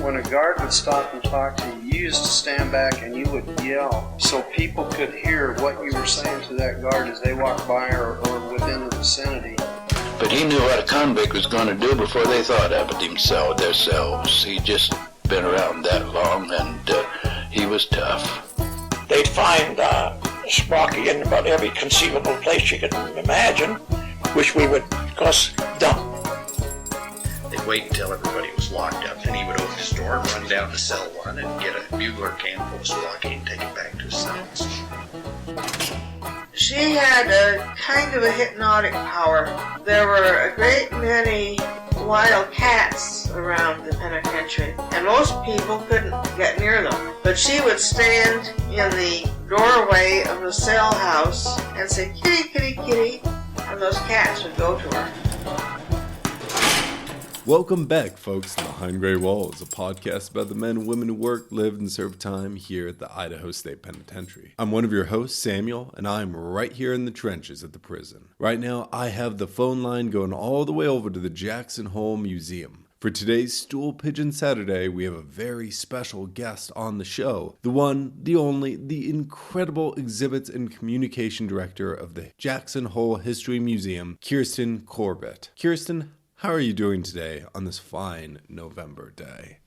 when a guard would stop and talk to you, you used to stand back and you would yell so people could hear what you were saying to that guard as they walked by or within the vicinity. But he knew what a convict was going to do before they thought of it themselves. He'd just been around that long, and he was tough. They'd find Sparky in about every conceivable place you could imagine, which we would, of course, dump. They'd wait until everybody was locked up, and he would open his door and run down to cell 1 and get a bugler can full of Sparky and take it back to his cells. She had a kind of a hypnotic power. There were a great many wild cats around the penitentiary, and most people couldn't get near them. But she would stand in the doorway of the cell house and say, "Kitty, kitty, kitty," and those cats would go to her. Welcome back, folks, to Behind Gray Walls, a podcast about the men and women who work, lived, and served time here at the Idaho State Penitentiary. I'm one of your hosts, Samuel, and I'm right here in the trenches at the prison. Right now, I have the phone line going all the way over to the Jackson Hole Museum. For today's Stool Pigeon Saturday, we have a very special guest on the show. The one, the only, the incredible exhibits and communication director of the Jackson Hole History Museum, Kirsten Corbett. Kirsten, how are you doing today on this fine November day?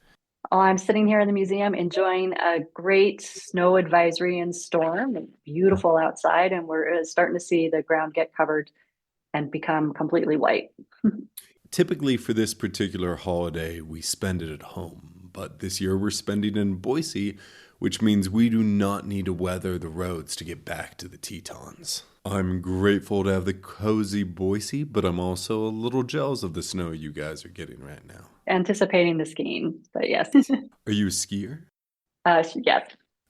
Oh, I'm sitting here in the museum enjoying a great snow advisory and storm. It's beautiful outside, and we're starting to see the ground get covered and become completely white. Typically for this particular holiday, we spend it at home, but this year we're spending it in Boise, which means we do not need to weather the roads to get back to the Tetons. I'm grateful to have the cozy Boise, but I'm also a little jealous of the snow you guys are getting right now. Anticipating the skiing, but yes. Are you a skier? Yes.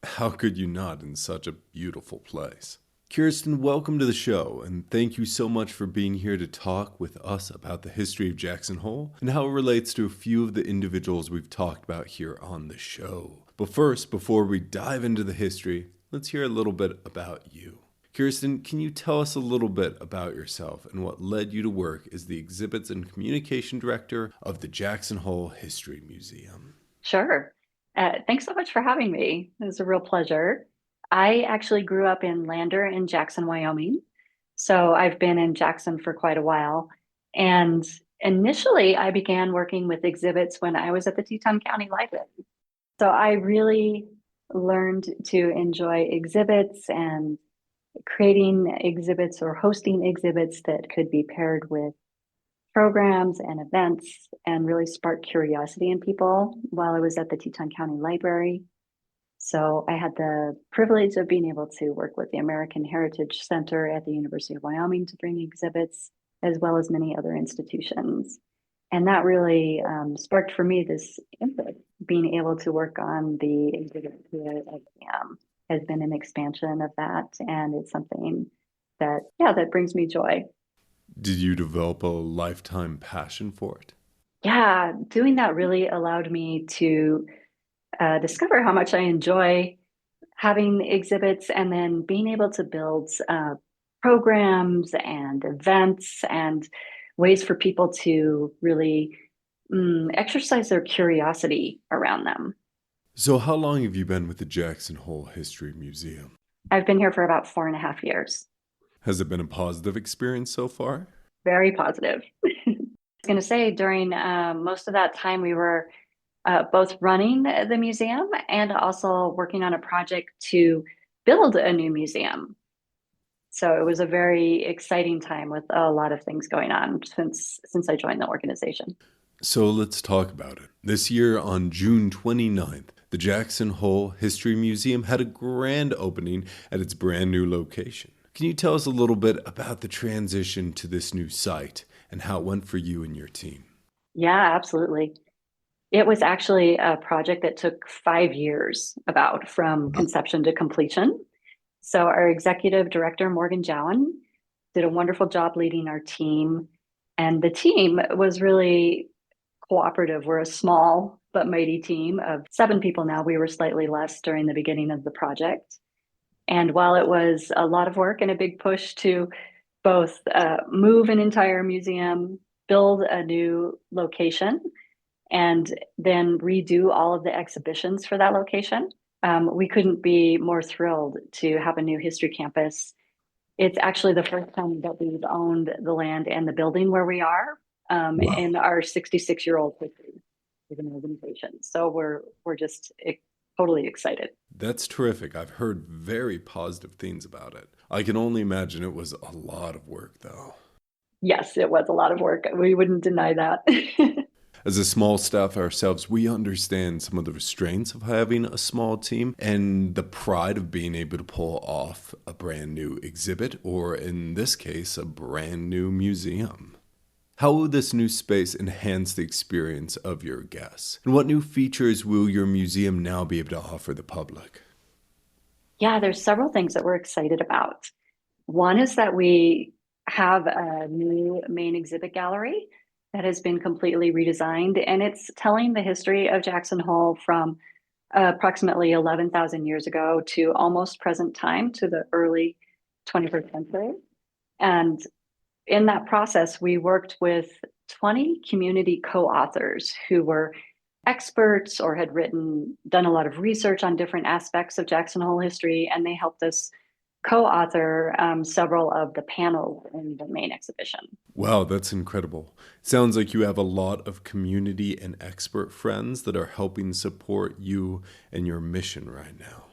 How could you not in such a beautiful place? Kirsten, welcome to the show, and thank you so much for being here to talk with us about the history of Jackson Hole and how it relates to a few of the individuals we've talked about here on the show. But first, before we dive into the history, let's hear a little bit about you. Kirsten, can you tell us a little bit about yourself and what led you to work as the Exhibits and Communication Director of the Jackson Hole History Museum? Sure. Thanks so much for having me. It was a real pleasure. I actually grew up in Lander in Jackson, Wyoming. So I've been in Jackson for quite a while. And initially, I began working with exhibits when I was at the Teton County Library. So I really learned to enjoy exhibits and creating exhibits or hosting exhibits that could be paired with programs and events and really spark curiosity in people while I was at the Teton County Library. So I had the privilege of being able to work with the American Heritage Center at the University of Wyoming to bring exhibits, as well as many other institutions. And that really sparked for me this input. Being able to work on the exhibit here at has been an expansion of that, and it's something that brings me joy. Did you develop a lifetime passion for it? Yeah, doing that really allowed me to discover how much I enjoy having exhibits and then being able to build programs and events and ways for people to really exercise their curiosity around them. So how long have you been with the Jackson Hole History Museum? I've been here for about 4.5 years. Has it been a positive experience so far? Very positive. I was going to say during most of that time, we were both running the museum and also working on a project to build a new museum. So it was a very exciting time with a lot of things going on since I joined the organization. So let's talk about it. This year on June 29th, the Jackson Hole History Museum had a grand opening at its brand new location. Can you tell us a little bit about the transition to this new site and how it went for you and your team? Yeah, absolutely. It was actually a project that took 5 years from conception to completion. So our executive director, Morgan Jowan, did a wonderful job leading our team. And the team was really cooperative. We're a small but mighty team of 7 people now. We were slightly less during the beginning of the project. And while it was a lot of work and a big push to both move an entire museum, build a new location, and then redo all of the exhibitions for that location. We couldn't be more thrilled to have a new history campus. It's actually the first time that we've owned the land and the building where we are in our 66-year-old history as an organization. So we're just totally excited. That's terrific. I've heard very positive things about it. I can only imagine it was a lot of work, though. Yes, it was a lot of work. We wouldn't deny that. As a small staff ourselves, we understand some of the restraints of having a small team and the pride of being able to pull off a brand new exhibit, or in this case, a brand new museum. How will this new space enhance the experience of your guests? And what new features will your museum now be able to offer the public? Yeah, there's several things that we're excited about. One is that we have a new main exhibit gallery that has been completely redesigned, and it's telling the history of Jackson Hole from approximately 11,000 years ago to almost present time, to the early 21st century. And in that process, we worked with 20 community co-authors who were experts or had done a lot of research on different aspects of Jackson Hole history, and they helped us co-author several of the panels in the main exhibition. Wow, that's incredible. Sounds like you have a lot of community and expert friends that are helping support you and your mission right now.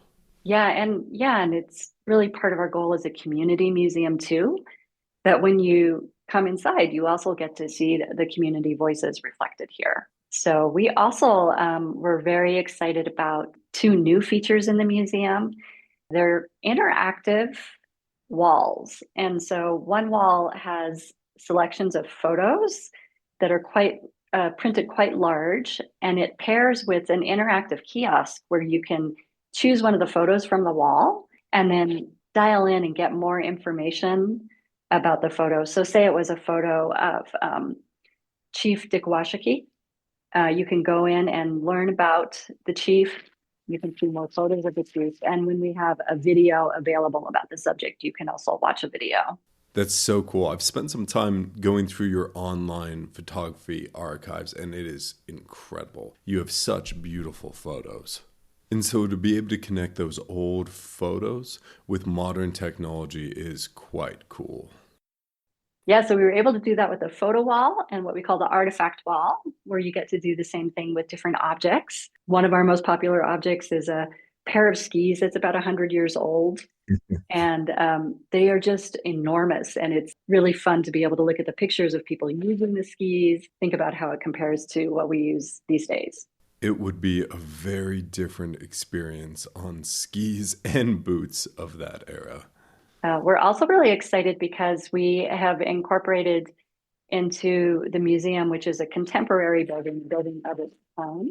Yeah, and it's really part of our goal as a community museum too, that when you come inside, you also get to see the community voices reflected here. So we also were very excited about two new features in the museum. They're interactive walls. And so one wall has selections of photos that are printed quite large, and it pairs with an interactive kiosk where you can choose one of the photos from the wall and then dial in and get more information about the photo. So say it was a photo of Chief Dick Washakie. You can go in and learn about the chief. You can see more photos of the chief. And when we have a video available about the subject, you can also watch a video. That's so cool. I've spent some time going through your online photography archives, and it is incredible. You have such beautiful photos. And so to be able to connect those old photos with modern technology is quite cool. Yeah, so we were able to do that with the photo wall and what we call the artifact wall, where you get to do the same thing with different objects. One of our most popular objects is a pair of skis that's about 100 years old. And they are just enormous. And it's really fun to be able to look at the pictures of people using the skis, think about how it compares to what we use these days. It would be a very different experience on skis and boots of that era. We're also really excited because we have incorporated into the museum, which is a contemporary building of its own.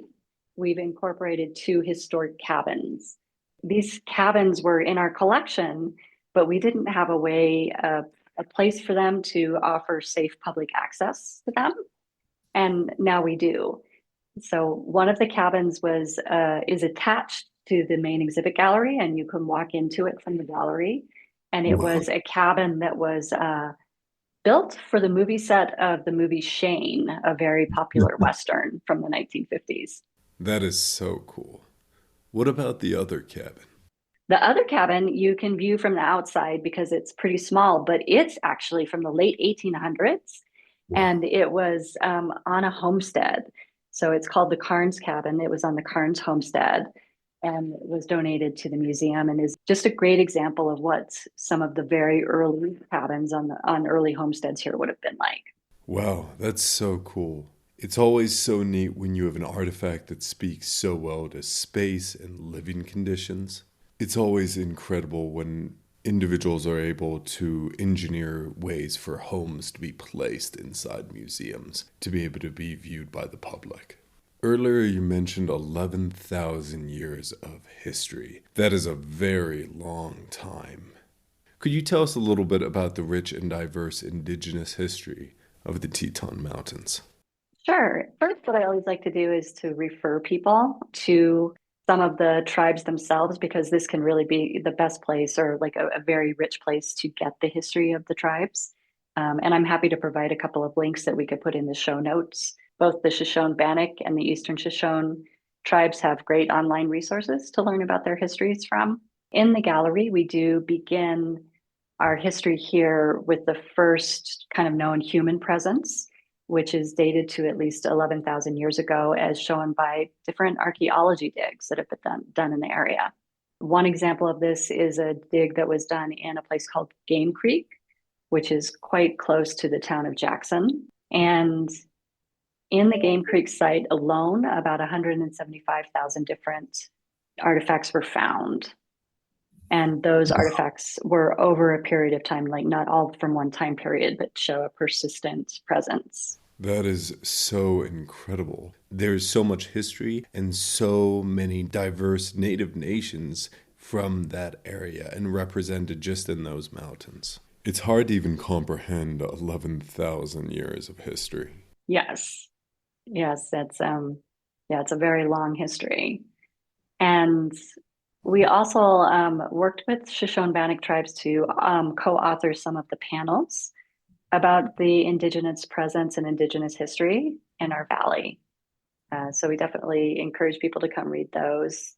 We've incorporated 2 historic cabins. These cabins were in our collection, but we didn't have a place for them to offer safe public access to them. And now we do. So one of the cabins is attached to the main exhibit gallery, and you can walk into it from the gallery. And it was a cabin that was built for the movie set of the movie Shane, a very popular Western from the 1950s. That is so cool. What about the other cabin? The other cabin you can view from the outside because it's pretty small, but it's actually from the late 1800s. And it was on a homestead. So it's called the Carnes Cabin. It was on the Carnes homestead and was donated to the museum, and is just a great example of what some of the very early cabins on early homesteads here would have been like. Wow, that's so cool. It's always so neat when you have an artifact that speaks so well to space and living conditions. It's always incredible when individuals are able to engineer ways for homes to be placed inside museums, to be able to be viewed by the public. Earlier, you mentioned 11,000 years of history. That is a very long time. Could you tell us a little bit about the rich and diverse indigenous history of the Teton Mountains? Sure. First, what I always like to do is to refer people to some of the tribes themselves, because this can really be the best place, or like a very rich place to get the history of the tribes. And I'm happy to provide a couple of links that we could put in the show notes. Both the Shoshone-Bannock and the Eastern Shoshone tribes have great online resources to learn about their histories from. In the gallery, we do begin our history here with the first kind of known human presence, which is dated to at least 11,000 years ago, as shown by different archaeology digs that have been done in the area. One example of this is a dig that was done in a place called Game Creek, which is quite close to the town of Jackson. And in the Game Creek site alone, about 175,000 different artifacts were found. And those artifacts were over a period of time, like not all from one time period, but show a persistent presence. That is so incredible. There's so much history and so many diverse native nations from that area and represented just in those mountains. It's hard to even comprehend 11,000 years of history. Yes. Yes, it's a very long history. And we also worked with Shoshone-Bannock tribes to co-author some of the panels about the Indigenous presence and Indigenous history in our valley. So we definitely encourage people to come read those.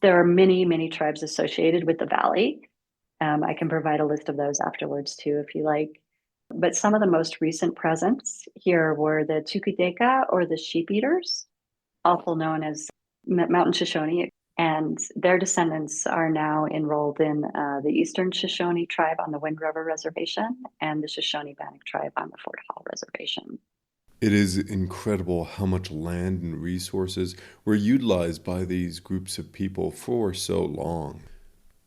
There are many, many tribes associated with the valley. I can provide a list of those afterwards too, if you like. But some of the most recent presence here were the Tukudeka, or the Sheep Eaters, also known as Mountain Shoshone. And their descendants are now enrolled in the Eastern Shoshone tribe on the Wind River Reservation and the Shoshone-Bannock tribe on the Fort Hall Reservation. It is incredible how much land and resources were utilized by these groups of people for so long.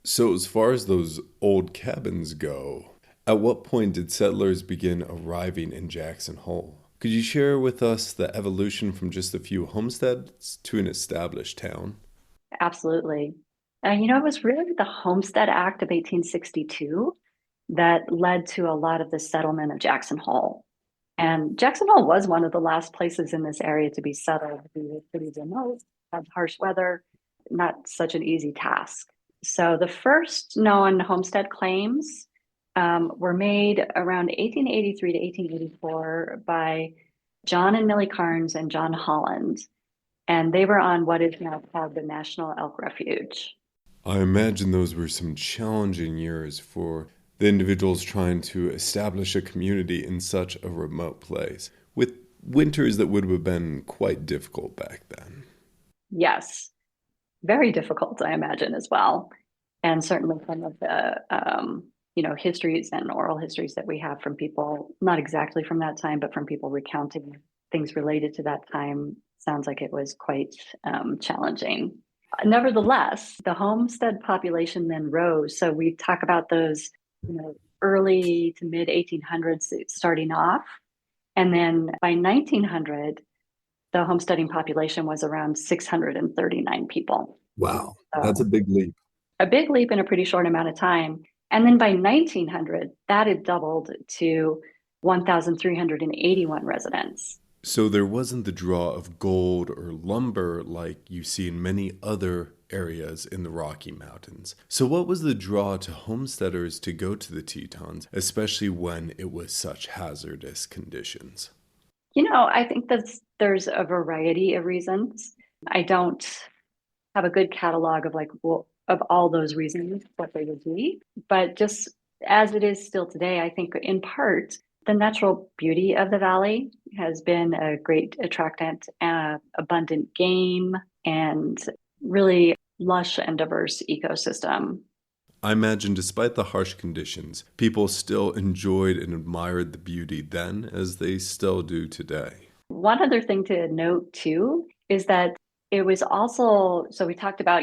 So as far as those old cabins go, at what point did settlers begin arriving in Jackson Hole? Could you share with us the evolution from just a few homesteads to an established town? Absolutely. It was really the Homestead Act of 1862 that led to a lot of the settlement of Jackson Hole. And Jackson Hole was one of the last places in this area to be settled. We were pretty remote, had harsh weather, not such an easy task. So the first known homestead claims were made around 1883 to 1884 by John and Millie Carnes and John Holland. And they were on what is now called the National Elk Refuge. I imagine those were some challenging years for the individuals trying to establish a community in such a remote place, with winters that would have been quite difficult back then. Yes, very difficult, I imagine, as well. And certainly some of the, histories and oral histories that we have from people, not exactly from that time, but from people recounting things related to that time, sounds like it was quite challenging. Nevertheless, the homestead population then rose. So we talk about those, early to mid 1800s starting off. And then by 1900, the homesteading population was around 639 people. Wow, that's a big leap. A big leap in a pretty short amount of time. And then by 1900, that had doubled to 1,381 residents. So there wasn't the draw of gold or lumber like you see in many other areas in the Rocky Mountains. So what was the draw to homesteaders to go to the Tetons, especially when it was such hazardous conditions? I think there's a variety of reasons. I don't have a good catalog of all those reasons, what they would be. But just as it is still today, I think in part, the natural beauty of the valley has been a great attractant, abundant game, and really lush and diverse ecosystem. I imagine despite the harsh conditions, people still enjoyed and admired the beauty then as they still do today. One other thing to note too is that it was also, so we talked about,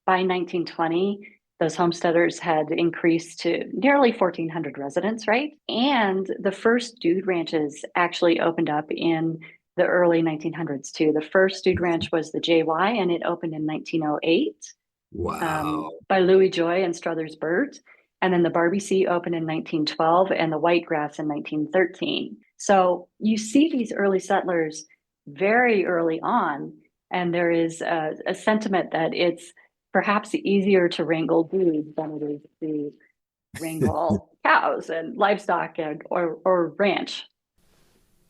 by 1920, those homesteaders had increased to nearly 1,400 residents, right? And the first dude ranches actually opened up in the early 1900s too. The first dude ranch was the JY, and it opened in 1908. Wow. By Louis Joy and Struthers Burt. And then the Barbie Sea opened in 1912 and the Whitegrass in 1913. So you see these early settlers very early on, and there is a sentiment that it's perhaps easier to wrangle dudes than it is to wrangle cows and livestock or ranch.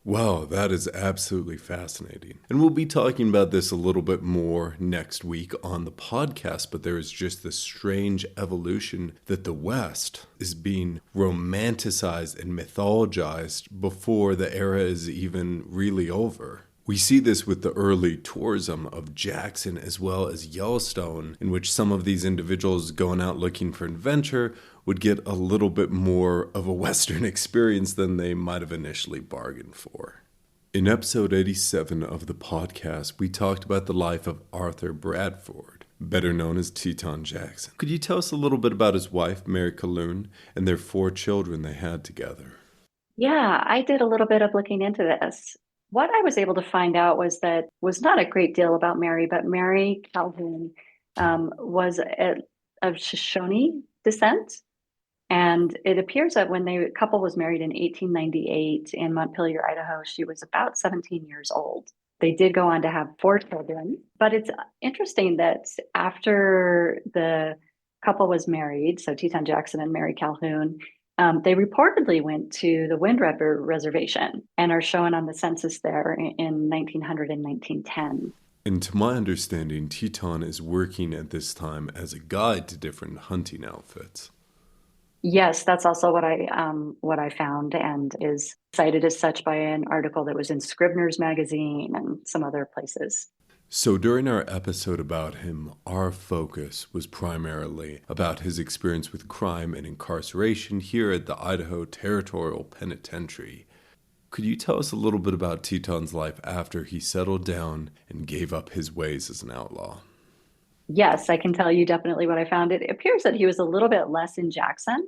Wow, that is absolutely fascinating. And we'll be talking about this a little bit more next week on the podcast, but there is just this strange evolution that the West is being romanticized and mythologized before the era is even really over. We see this with the early tourism of Jackson as well as Yellowstone, in which some of these individuals going out looking for adventure would get a little bit more of a Western experience than they might have initially bargained for. In episode 87 of the podcast, we talked about the life of Arthur Bradford, better known as Teton Jackson. Could you tell us a little bit about his wife, Mary Calhoun, and their 4 children they had together? Yeah, I did a little bit of looking into this. What I was able to find out was not a great deal about Mary, but Mary Calhoun was of Shoshone descent. And it appears that when the couple was married in 1898 in Montpelier, Idaho, she was about 17 years old. They did go on to have 4 children, but it's interesting that after the couple was married, so Teton Jackson and Mary Calhoun, they reportedly went to the Wind River Reservation and are shown on the census there in 1900 and 1910. And to my understanding, Teton is working at this time as a guide to different hunting outfits. Yes, that's also what I found, and is cited as such by an article that was in Scribner's magazine and some other places. So during our episode about him, our focus was primarily about his experience with crime and incarceration here at the Idaho Territorial Penitentiary. Could you tell us a little bit about Teton's life after he settled down and gave up his ways as an outlaw? Yes, I can tell you definitely what I found. It appears that he was a little bit less in Jackson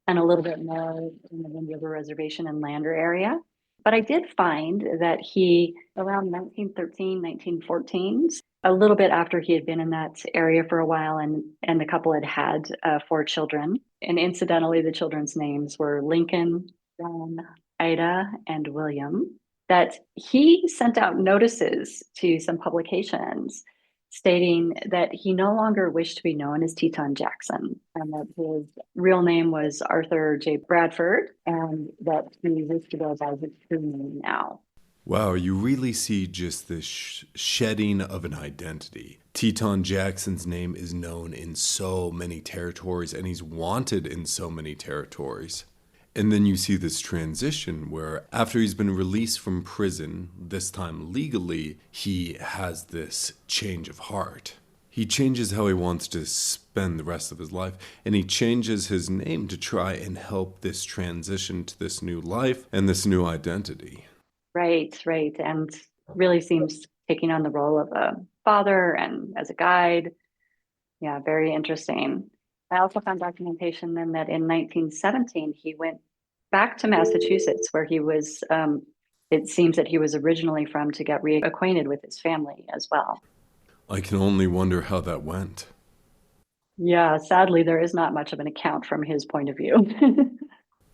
and a little bit more in the Wind River Reservation and Lander area. But I did find that he, around 1913, 1914, a little bit after he had been in that area for a while, and the couple had 4 children. And incidentally, the children's names were Lincoln, John, Ida, and William, that he sent out notices to some publications stating that he no longer wished to be known as Teton Jackson, and that his real name was Arthur J. Bradford, and that he wished to go by his true name now. Wow, you really see just this shedding of an identity. Teton Jackson's name is known in so many territories, and he's wanted in so many territories. And then you see this transition where after he's been released from prison, this time legally, he has this change of heart. He changes how he wants to spend the rest of his life, and he changes his name to try and help this transition to this new life and this new identity. Right. And really seems taking on the role of a father and as a guide. Yeah, very interesting. I also found documentation then that in 1917, he went back to Massachusetts, where he was, it seems that he was originally from, to get reacquainted with his family as well. I can only wonder how that went. Yeah, sadly, there is not much of an account from his point of view.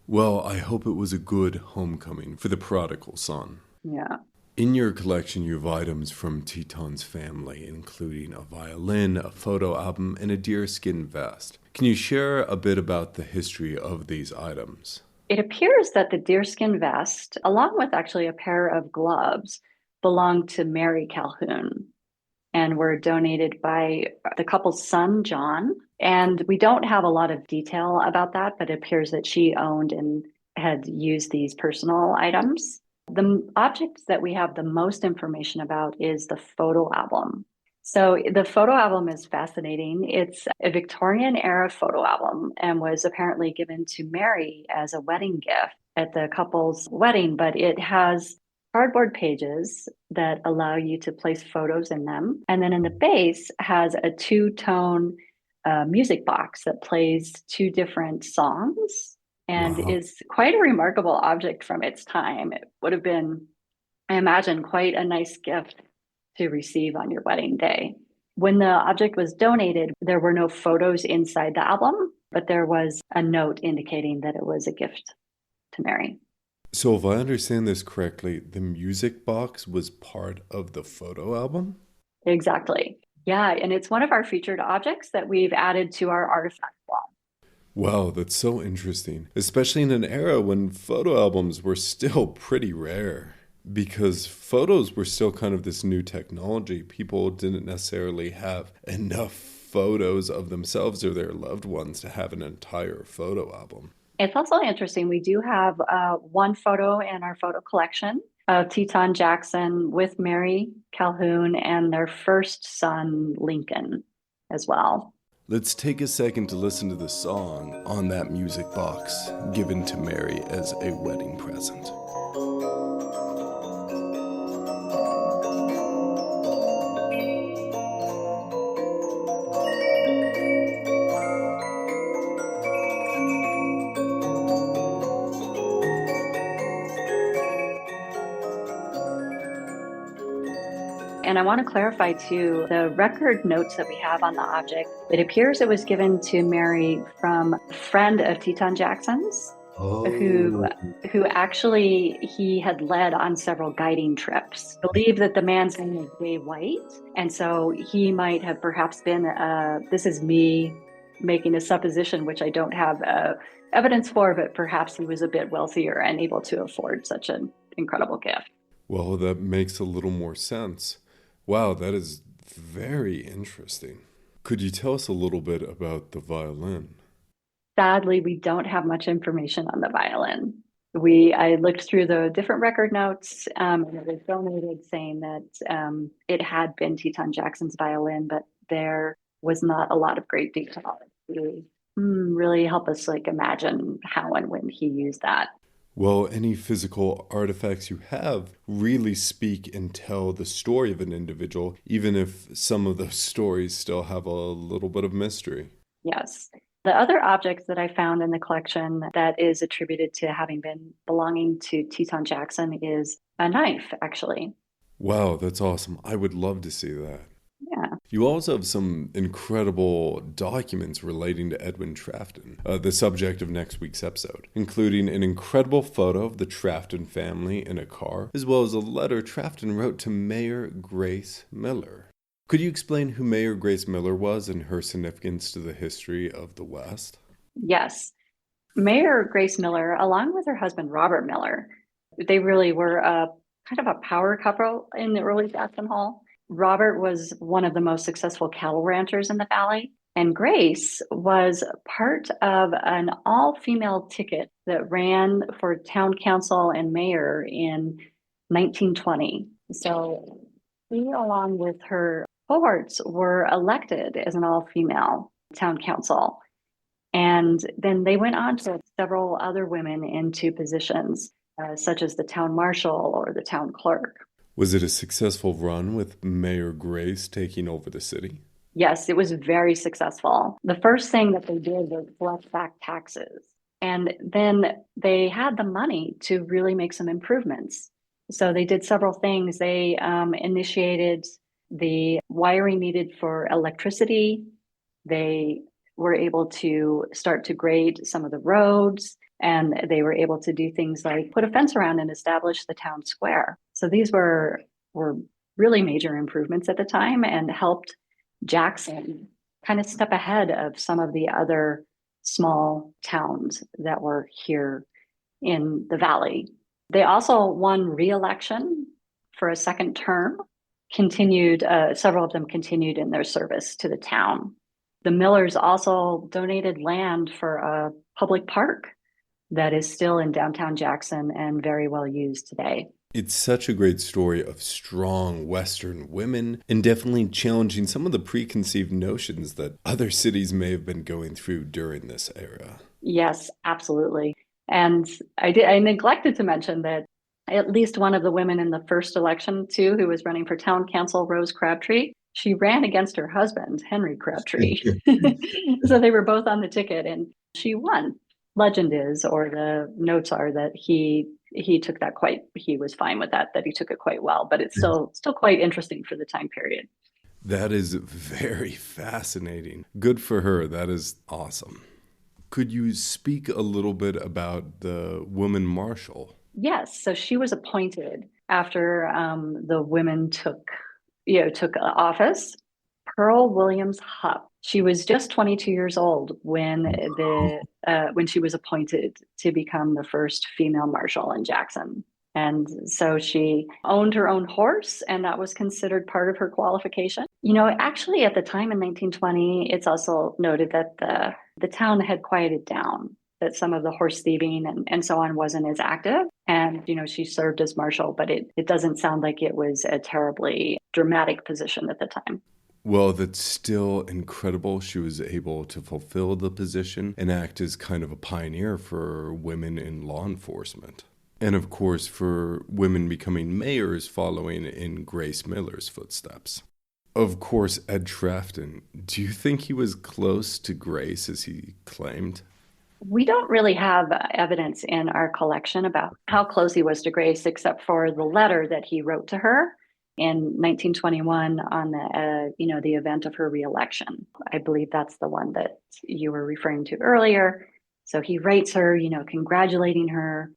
Well, I hope it was a good homecoming for the prodigal son. Yeah. In your collection, you have items from Teton's family, including a violin, a photo album, and a deerskin vest. Can you share a bit about the history of these items? It appears that the deerskin vest, along with actually a pair of gloves, belonged to Mary Calhoun and were donated by the couple's son, John. And we don't have a lot of detail about that, but it appears that she owned and had used these personal items. The object that we have the most information about is the photo album. So the photo album is fascinating. It's a Victorian era photo album and was apparently given to Mary as a wedding gift at the couple's wedding, but it has cardboard pages that allow you to place photos in them. And then in the base has a 2-tone music box that plays 2 different songs. And Wow. is quite a remarkable object from its time. It would have been, I imagine, quite a nice gift to receive on your wedding day. When the object was donated, there were no photos inside the album, but there was a note indicating that it was a gift to Mary. So if I understand this correctly, the music box was part of the photo album? Exactly. Yeah, and it's one of our featured objects that we've added to our artifact wall. Wow, that's so interesting, especially in an era when photo albums were still pretty rare. because photos were still kind of this new technology. People didn't necessarily have enough photos of themselves or their loved ones to have an entire photo album. It's also interesting. We do have one photo in our photo collection of Teton Jackson with Mary Calhoun and their first son, Lincoln, as well. Let's take a second to listen to the song On That Music Box, given to Mary as a wedding present. And I want to clarify too, the record notes that we have on the object, it appears it was given to Mary from a friend of Teton Jackson's, who actually he had led on several guiding trips. I believe that the man's name is Ray White, and so he might have perhaps been, this is me making a supposition, which I don't have evidence for, but perhaps he was a bit wealthier and able to afford such an incredible gift. Well, that makes a little more sense. Wow, that is very interesting. Could you tell us a little bit about the violin? Sadly, we don't have much information on the violin. I looked through the different record notes, and it was donated saying that it had been Teton Jackson's violin, but there was not a lot of great detail to really help us imagine how and when he used that. Well, any physical artifacts you have really speak and tell the story of an individual, even if some of those stories still have a little bit of mystery. Yes. The other object that I found in the collection that is attributed to having been belonging to Teton Jackson is a knife, actually. Wow, that's awesome. I would love to see that. Yeah. You also have some incredible documents relating to Edwin Trafton, the subject of next week's episode, including an incredible photo of the Trafton family in a car, as well as a letter Trafton wrote to Mayor Grace Miller. Could you explain who Mayor Grace Miller was and her significance to the history of the West? Yes. Mayor Grace Miller, along with her husband, Robert Miller, they really were kind of a power couple in the early Jackson Hole. Robert was one of the most successful cattle ranchers in the valley, and Grace was part of an all-female ticket that ran for town council and mayor in 1920. So she, along with her cohorts, were elected as an all-female town council. And then they went on to several other women into positions, such as the town marshal or the town clerk. Was it a successful run with Mayor Grace taking over the city? Yes, it was very successful. The first thing that they did was collect back taxes. And then they had the money to really make some improvements. So they did several things. They initiated the wiring needed for electricity. They were able to start to grade some of the roads. And they were able to do things like put a fence around and establish the town square. So these were really major improvements at the time and helped Jackson kind of step ahead of some of the other small towns that were here in the valley. They also won re-election for a second term, several of them continued in their service to the town. The Millers also donated land for a public park that is still in downtown Jackson and very well used today. It's such a great story of strong Western women and definitely challenging some of the preconceived notions that other cities may have been going through during this era. Yes, absolutely. And I neglected to mention that at least one of the women in the first election too, who was running for town council, Rose Crabtree, she ran against her husband, Henry Crabtree. So they were both on the ticket and she won. Legend is, or the notes are, that he took that he was fine with that he took it quite well, but it's still quite interesting for the time period. That is very fascinating. Good for her. That is awesome. Could you speak a little bit about the woman marshal? Yes. So she was appointed after the women took office. Pearl Williams Hupp. She was just 22 years old when she was appointed to become the first female marshal in Jackson. And so she owned her own horse, and that was considered part of her qualification. Actually, at the time in 1920, it's also noted that the town had quieted down, that some of the horse thieving and so on wasn't as active. And, she served as marshal, but it doesn't sound like it was a terribly dramatic position at the time. Well, that's still incredible. She was able to fulfill the position and act as kind of a pioneer for women in law enforcement. And of course, for women becoming mayors following in Grace Miller's footsteps. Of course, Ed Trafton, do you think he was close to Grace as he claimed? We don't really have evidence in our collection about how close he was to Grace, except for the letter that he wrote to her in 1921 on the event of her reelection. I believe that's the one that you were referring to earlier. So he writes her, congratulating her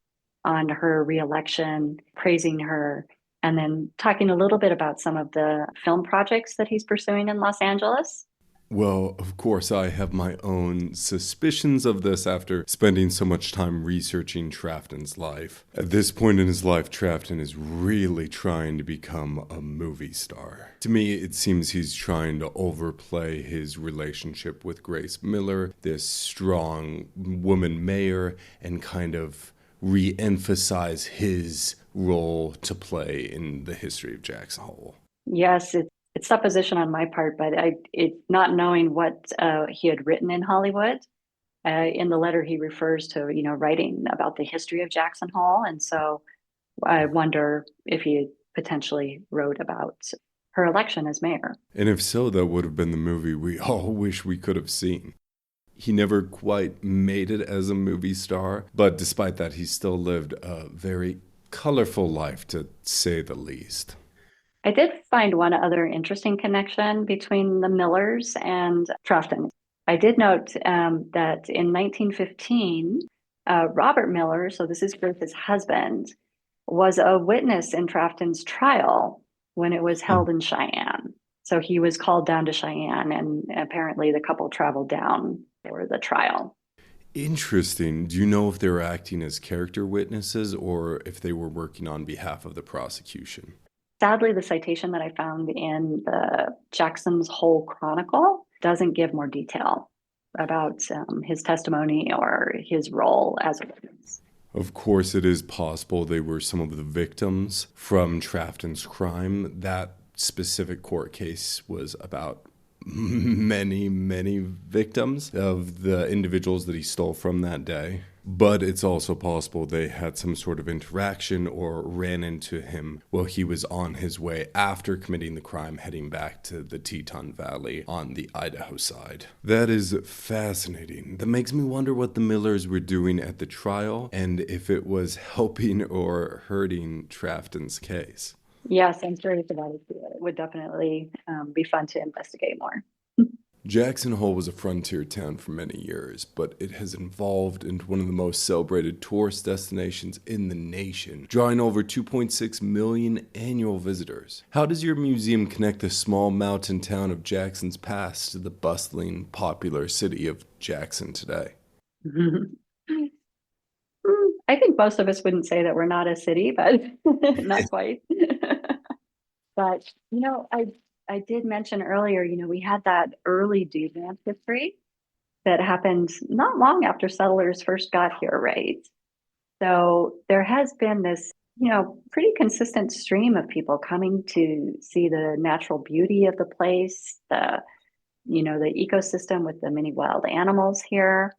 on her reelection, praising her, and then talking a little bit about some of the film projects that he's pursuing in Los Angeles. Well, of course, I have my own suspicions of this after spending so much time researching Trafton's life. At this point in his life, Trafton is really trying to become a movie star. To me, it seems he's trying to overplay his relationship with Grace Miller, this strong woman mayor, and kind of re-emphasize his role to play in the history of Jackson Hole. Yes, it's supposition on my part, but not knowing what he had written in Hollywood. In the letter, he refers to writing about the history of Jackson Hole, and so I wonder if he potentially wrote about her election as mayor. And if so, that would have been the movie we all wish we could have seen. He never quite made it as a movie star, but despite that, he still lived a very colorful life, to say the least. I did find one other interesting connection between the Millers and Trafton. I did note that in 1915, Robert Miller, so this is Grace's husband, was a witness in Trafton's trial when it was held in Cheyenne. So he was called down to Cheyenne, and apparently the couple traveled down for the trial. Interesting. Do you know if they were acting as character witnesses or if they were working on behalf of the prosecution? Sadly, the citation that I found in the Jackson's Hole Chronicle doesn't give more detail about his testimony or his role as a witness. Of course, it is possible they were some of the victims from Trafton's crime. That specific court case was about many, many victims of the individuals that he stole from that day. But it's also possible they had some sort of interaction or ran into him while he was on his way after committing the crime, heading back to the Teton Valley on the Idaho side. That is fascinating. That makes me wonder what the Millers were doing at the trial and if it was helping or hurting Trafton's case. Yes, I'm curious about it too. It would definitely be fun to investigate more. Jackson Hole was a frontier town for many years, but it has evolved into one of the most celebrated tourist destinations in the nation, drawing over 2.6 million annual visitors. How does your museum connect the small mountain town of Jackson's past to the bustling, popular city of Jackson today? I think most of us wouldn't say that we're not a city, but not quite. But, I did mention earlier, we had that early dude ranch history that happened not long after settlers first got here, right? So there has been this, pretty consistent stream of people coming to see the natural beauty of the place, the ecosystem with the many wild animals here,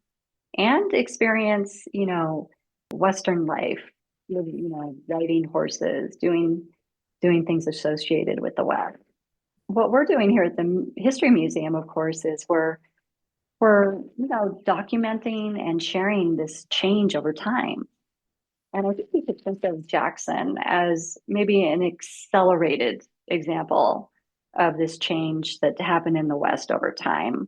and experience, Western life, riding horses, doing things associated with the West. What we're doing here at the History Museum, of course, is we're documenting and sharing this change over time. And I think we could think of Jackson as maybe an accelerated example of this change that happened in the West over time.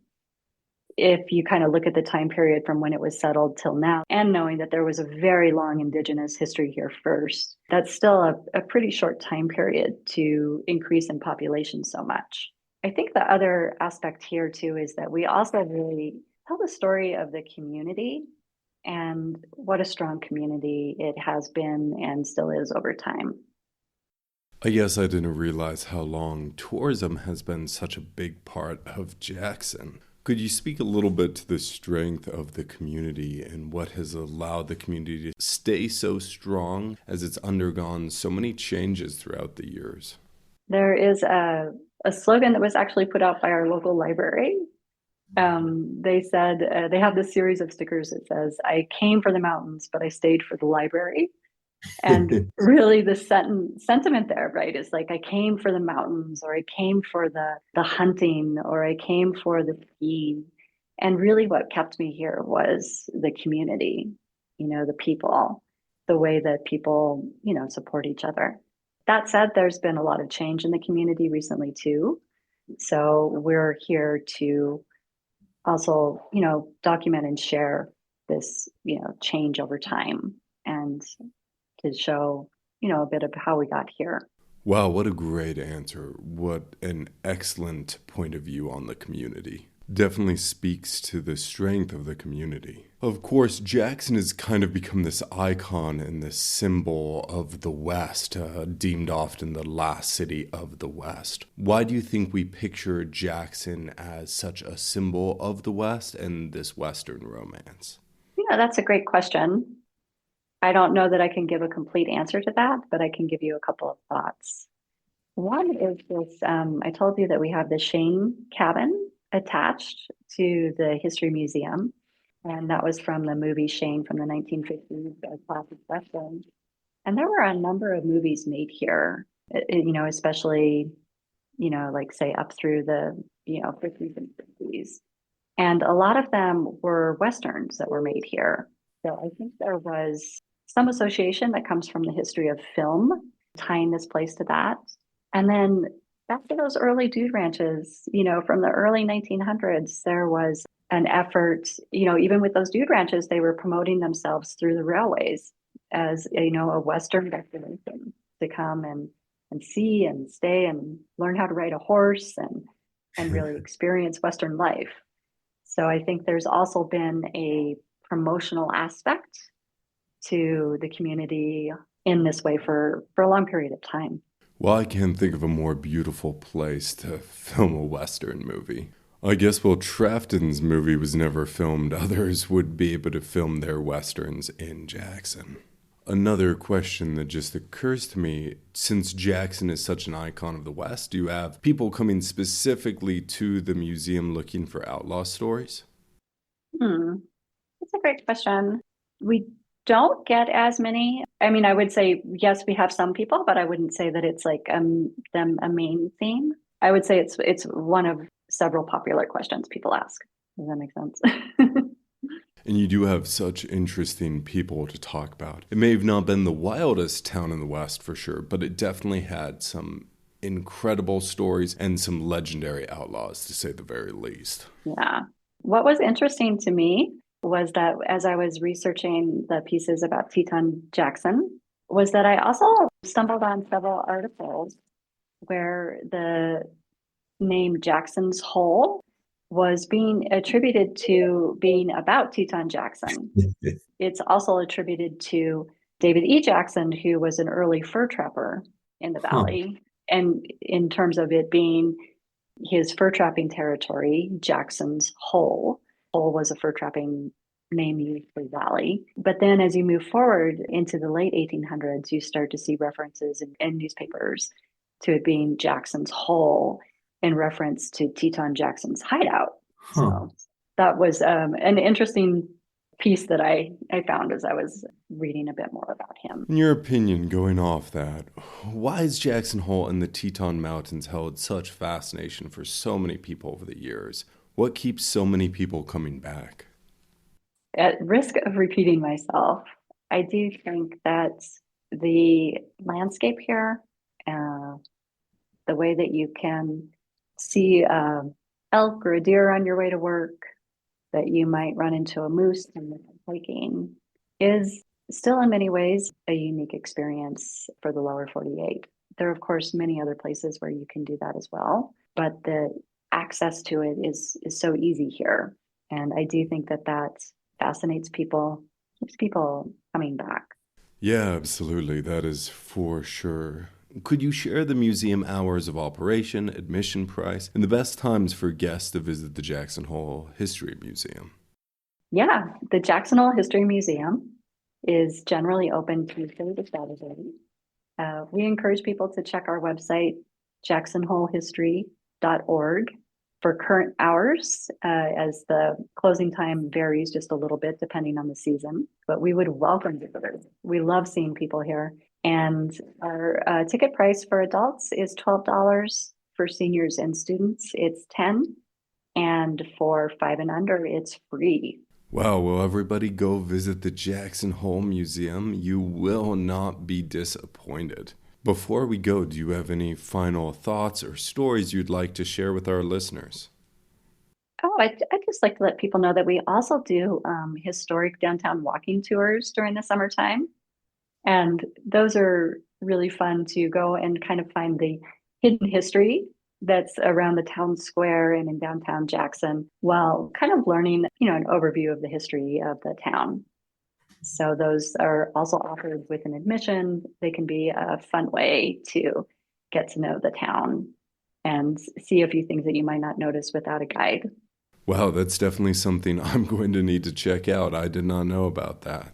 If you kind of look at the time period from when it was settled till now, and knowing that there was a very long indigenous history here first, that's still a pretty short time period to increase in population so much. I think the other aspect here too is that we also really tell the story of the community and what a strong community it has been and still is over time. I guess I didn't realize how long tourism has been such a big part of Jackson. Could you speak a little bit to the strength of the community and what has allowed the community to stay so strong as it's undergone so many changes throughout the years? There is a slogan that was actually put out by our local library. They said, they have this series of stickers that says, "I came for the mountains, but I stayed for the library." And really the sentiment there, right, is like, I came for the mountains, or I came for the hunting, or I came for the skiing. And really what kept me here was the community, the people, the way that people, support each other. That said, there's been a lot of change in the community recently too. So we're here to also, document and share this, change over time, and to show, a bit of how we got here. Wow, what a great answer. What an excellent point of view on the community. Definitely speaks to the strength of the community. Of course, Jackson has kind of become this icon and this symbol of the West, deemed often the last city of the West. Why do you think we picture Jackson as such a symbol of the West and this Western romance? Yeah, that's a great question. I don't know that I can give a complete answer to that, but I can give you a couple of thoughts. One is this, I told you that we have the Shane cabin attached to the History Museum. And that was from the movie Shane from the 1950s, a classic western. And there were a number of movies made here, especially, like say up through the, 50s and 60s. And a lot of them were westerns that were made here. So I think there was some association that comes from the history of film, tying this place to that. And then back to those early dude ranches, from the early 1900s, there was an effort, even with those dude ranches, they were promoting themselves through the railways as, a Western destination to come and see and stay and learn how to ride a horse and really experience Western life. So I think there's also been a promotional aspect to the community in this way for a long period of time. Well, I can't think of a more beautiful place to film a Western movie. I guess while Trafton's movie was never filmed, others would be able to film their Westerns in Jackson. Another question that just occurs to me, since Jackson is such an icon of the West, do you have people coming specifically to the museum looking for outlaw stories? That's a great question. We don't get as many. I mean, I would say, yes, we have some people, but I wouldn't say that it's like them a main theme. I would say it's one of several popular questions people ask. Does that make sense? And you do have such interesting people to talk about. It may have not been the wildest town in the West for sure, but it definitely had some incredible stories and some legendary outlaws, to say the very least. Yeah. What was interesting to me was that as I was researching the pieces about Teton Jackson, was that I also stumbled on several articles where the name Jackson's Hole was being attributed to being about Teton Jackson. It's also attributed to David E. Jackson, who was an early fur trapper in the valley. And in terms of it being his fur trapping territory, Jackson's Hole. Hole was a fur trapping name used for the valley. But then as you move forward into the late 1800s, you start to see references in newspapers to it being Jackson's Hole in reference to Teton Jackson's hideout. So that was an interesting piece that I found as I was reading a bit more about him. In your opinion, going off that, why is Jackson Hole and the Teton Mountains held such fascination for so many people over the years? What keeps so many people coming back? At risk of repeating myself, I do think that the landscape here, the way that you can see elk or a deer on your way to work, that you might run into a moose and hiking, is still in many ways a unique experience for the lower 48. There are, of course, many other places where you can do that as well, but the access to it is so easy here. And I do think that fascinates people keeps people coming back. Yeah, absolutely. That is for sure. Could you share the museum hours of operation, admission price, and the best times for guests to visit the Jackson Hole History Museum? Yeah, the Jackson Hole History Museum is generally open Tuesday to Saturday. We encourage people to check our website, jacksonholehistory.org, for current hours, as the closing time varies just a little bit depending on the season. But we would welcome visitors. We love seeing people here. And our ticket price for adults is $12. For seniors and students, it's $10. And for 5 and under, it's free. Wow, well, everybody go visit the Jackson Hole Museum. You will not be disappointed. Before we go, do you have any final thoughts or stories you'd like to share with our listeners? Oh, I'd just like to let people know that we also do historic downtown walking tours during the summertime. And those are really fun to go and kind of find the hidden history that's around the town square and in downtown Jackson, while kind of learning, an overview of the history of the town. So those are also offered with an admission. They can be a fun way to get to know the town and see a few things that you might not notice without a guide. Wow, that's definitely something I'm going to need to check out. I did not know about that.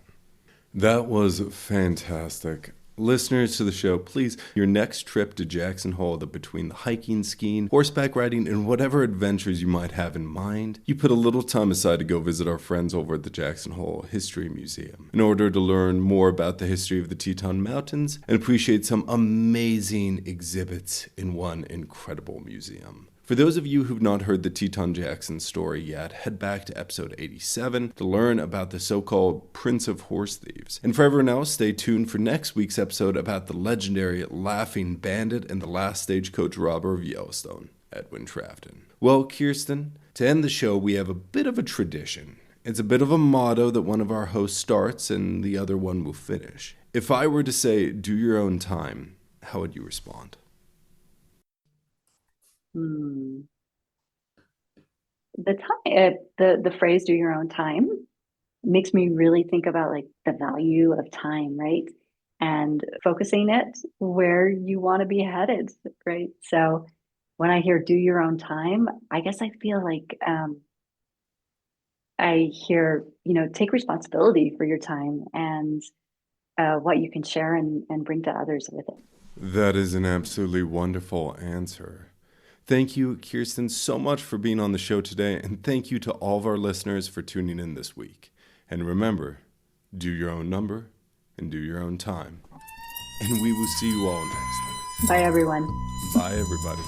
That was fantastic. Listeners to the show, please, your next trip to Jackson Hole, between the hiking, skiing, horseback riding, and whatever adventures you might have in mind, you put a little time aside to go visit our friends over at the Jackson Hole History Museum in order to learn more about the history of the Teton Mountains and appreciate some amazing exhibits in one incredible museum. For those of you who've not heard the Teton Jackson story yet, head back to episode 87 to learn about the so-called Prince of Horse Thieves. And for everyone else, stay tuned for next week's episode about the legendary Laughing Bandit and the last stagecoach robber of Yellowstone, Edwin Trafton. Well, Kirsten, to end the show, we have a bit of a tradition. It's a bit of a motto that one of our hosts starts and the other one will finish. If I were to say, do your own time, how would you respond? The phrase "do your own time" makes me really think about like the value of time, right? And focusing it where you want to be headed, right? So when I hear "do your own time," I guess I feel like I hear, take responsibility for your time and what you can share and bring to others with it. That is an absolutely wonderful answer. Thank you, Kirsten, so much for being on the show today, and thank you to all of our listeners for tuning in this week. And remember, do your own number and do your own time. And we will see you all next time. Bye, everyone. Bye, everybody.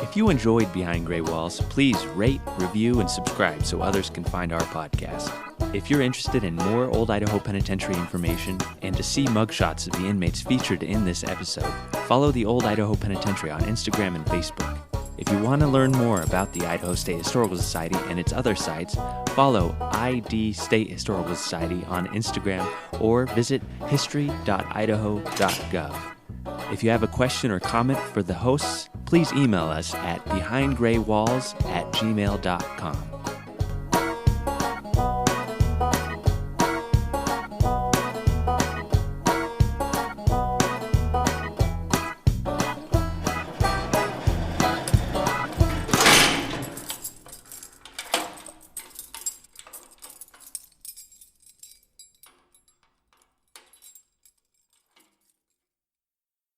If you enjoyed Behind Gray Walls, please rate, review, and subscribe so others can find our podcast. If you're interested in more Old Idaho Penitentiary information and to see mugshots of the inmates featured in this episode, follow the Old Idaho Penitentiary on Instagram and Facebook. If you want to learn more about the Idaho State Historical Society and its other sites, follow ID State Historical Society on Instagram or visit history.idaho.gov. If you have a question or comment for the hosts, please email us at behindgraywalls@gmail.com.